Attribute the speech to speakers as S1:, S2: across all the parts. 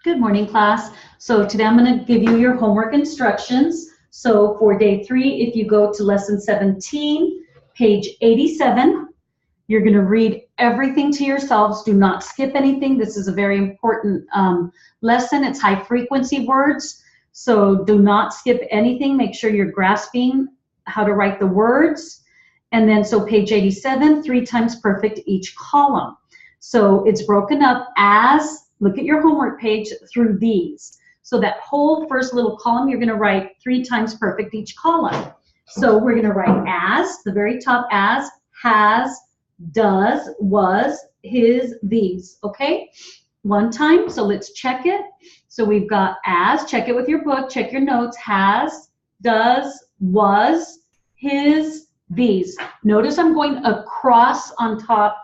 S1: Good morning, class. So today I'm going to give you your homework instructions. So for day 3, if you go to lesson 17, page 87, you're going to read everything to yourselves. Do not skip anything. This is a very important lesson. It's high frequency words. So do not skip anything. Make sure you're grasping how to write the words. And then so page 87, 3 times perfect each column. So it's broken up as, look at your homework page through these. So that whole first little column, you're going to write 3 times perfect each column. So we're going to write as, the very top as, has, does, was, his, these, okay? One time, so let's check it. So we've got as, check it with your book, check your notes, has, does, was, his, these. Notice I'm going across on top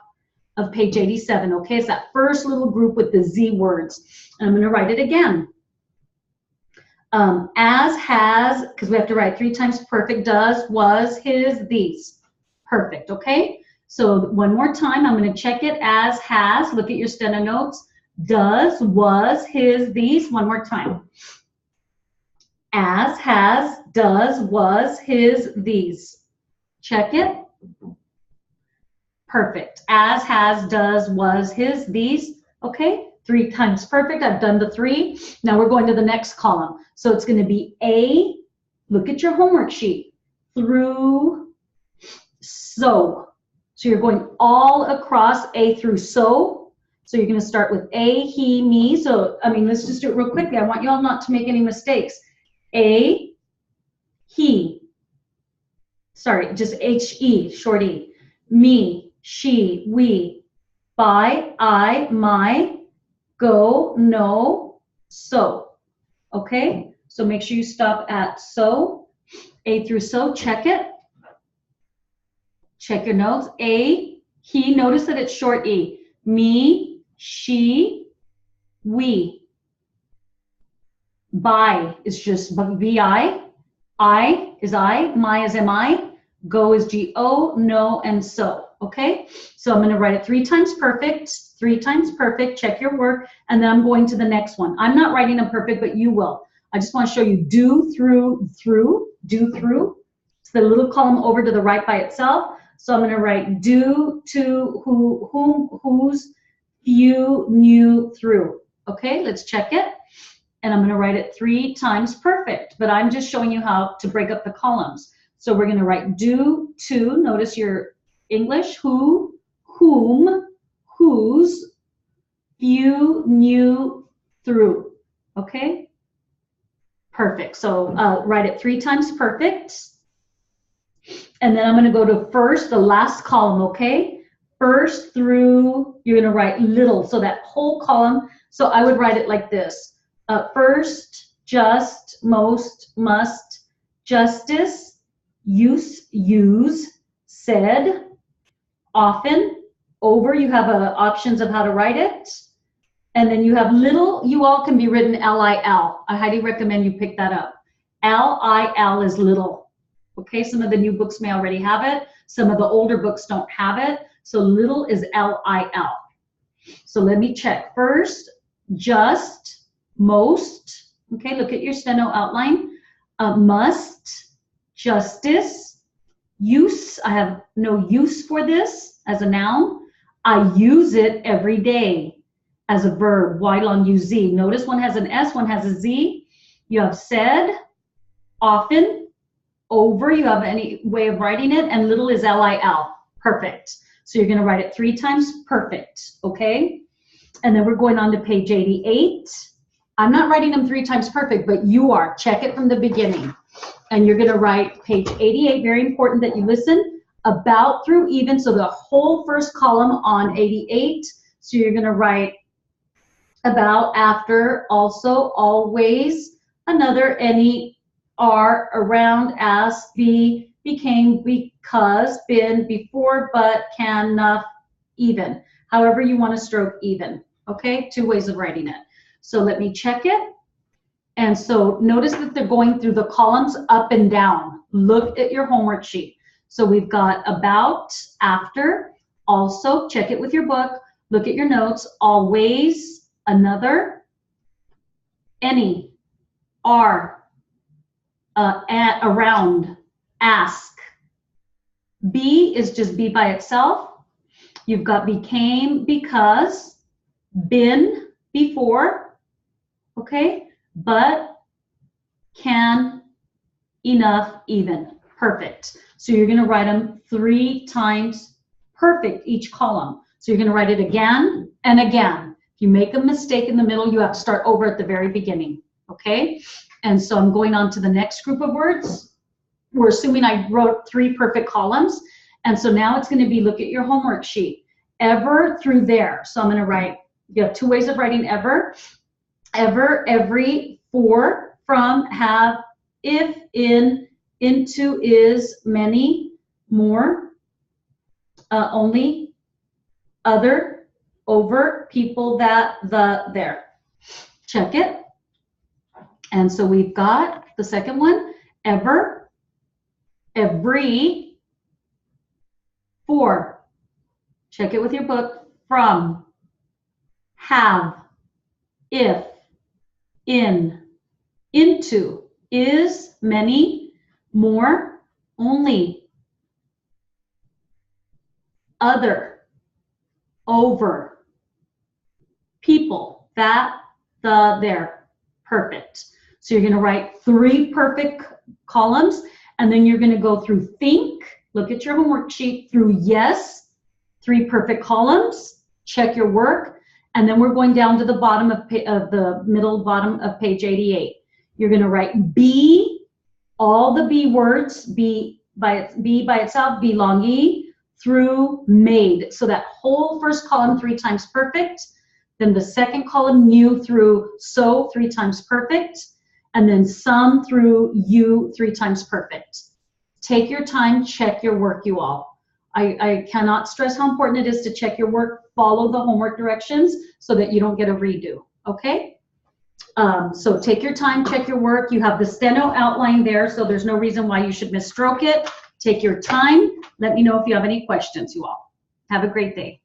S1: of page 87, okay? It's that first little group with the Z words. And I'm going to write it again. As, has, because we have to write 3 times perfect, does, was, his, these. Perfect, okay? So one more time, I'm going to check it as, has, look at your steno notes, does, was, his, these. One more time. As, has, does, was, his, these. Check it. Perfect. As, has, does, was, his, these. Okay, 3 times perfect. I've done the 3. Now we're going to the next column. So it's going to be A, look at your homework sheet, through so. So you're going all across A through so. So you're going to start with A, he, me. So, let's just do it real quickly. I want you all not to make any mistakes. A, he. Sorry, just H-E, short E. Me, she, we. By, I, my. Go, no, so. Okay? So make sure you stop at so. A through so, check it. Check your notes. A, he, notice that it's short E. Me, she, we. By is just B-I. I is I. My is M-I. Go is G-O. No and so. Okay? So I'm going to write it 3 times perfect. 3 times perfect. Check your work. And then I'm going to the next one. I'm not writing them perfect, but you will. I just want to show you do, through, do, through. It's the little column over to the right by itself. So I'm going to write do, to, who, whom, whose, few, new, through. Okay, let's check it. And I'm going to write it 3 times perfect. But I'm just showing you how to break up the columns. So we're going to write do, to, notice your English, who, whom, whose, few, new, through. Okay? Perfect. So write it 3 times perfect. And then I'm going to go to first, the last column, okay? First through, you're going to write little. So that whole column, so I would write it like this. First, just, most, must, justice, use, said, often, over. You have options of how to write it. And then you have little, you all can be written L-I-L. I highly recommend you pick that up. L-I-L is little. Okay, some of the new books may already have it. Some of the older books don't have it. So little is L-I-L. So let me check. First, just, most. Okay, look at your steno outline. Must, justice, use. I have no use for this as a noun. I use it every day as a verb. Y long U-Z. Notice one has an S, one has a Z. You have said, often, over, you have any way of writing it, and little is L-I-L. Perfect. So you're going to write it 3 times perfect, okay? And then we're going on to page 88. I'm not writing them 3 times perfect, but you are. Check it from the beginning. And you're going to write page 88, very important that you listen, about, through, even, so the whole first column on 88. So you're going to write about, after, also, always, another, any, are, around, as, be, became, because, been, before, but, can, even. However you want to stroke even. Okay, 2 ways of writing it. So let me check it. And so notice that they're going through the columns up and down. Look at your homework sheet. So we've got about, after, also, check it with your book, look at your notes, always, another, any, are, at, around, ask. Be is just be by itself. You've got became, because, been, before, okay, but, can, enough, even. Perfect. So you're going to write them 3 times perfect each column. So you're going to write it again and again. If you make a mistake in the middle, you have to start over at the very beginning, okay? And so I'm going on to the next group of words. We're assuming I wrote 3 perfect columns. And so now it's going to be, look at your homework sheet. Ever through there. So I'm going to write, you have 2 ways of writing ever. Ever, every, for, from, have, if, in, into, is, many, more, only, other, over, people, that, the, there. Check it. And so we've got the second one, ever, every, for, check it with your book, from, have, if, in, into, is, many, more, only, other, over, people, that, the, there. Perfect. So you're going to write 3 perfect columns, and then you're going to go through think, look at your homework sheet, through yes, 3 perfect columns, check your work, and then we're going down to the bottom of the middle bottom of page 88. You're going to write be, all the be words, be by itself, belongee, through made. So that whole first column 3 times perfect. Then the second column, new, through so, 3 times perfect. And then some through you, 3 times perfect. Take your time, check your work, you all. I cannot stress how important it is to check your work, follow the homework directions so that you don't get a redo, okay? So take your time, check your work. You have the steno outline there, so there's no reason why you should misstroke it. Take your time. Let me know if you have any questions, you all. Have a great day.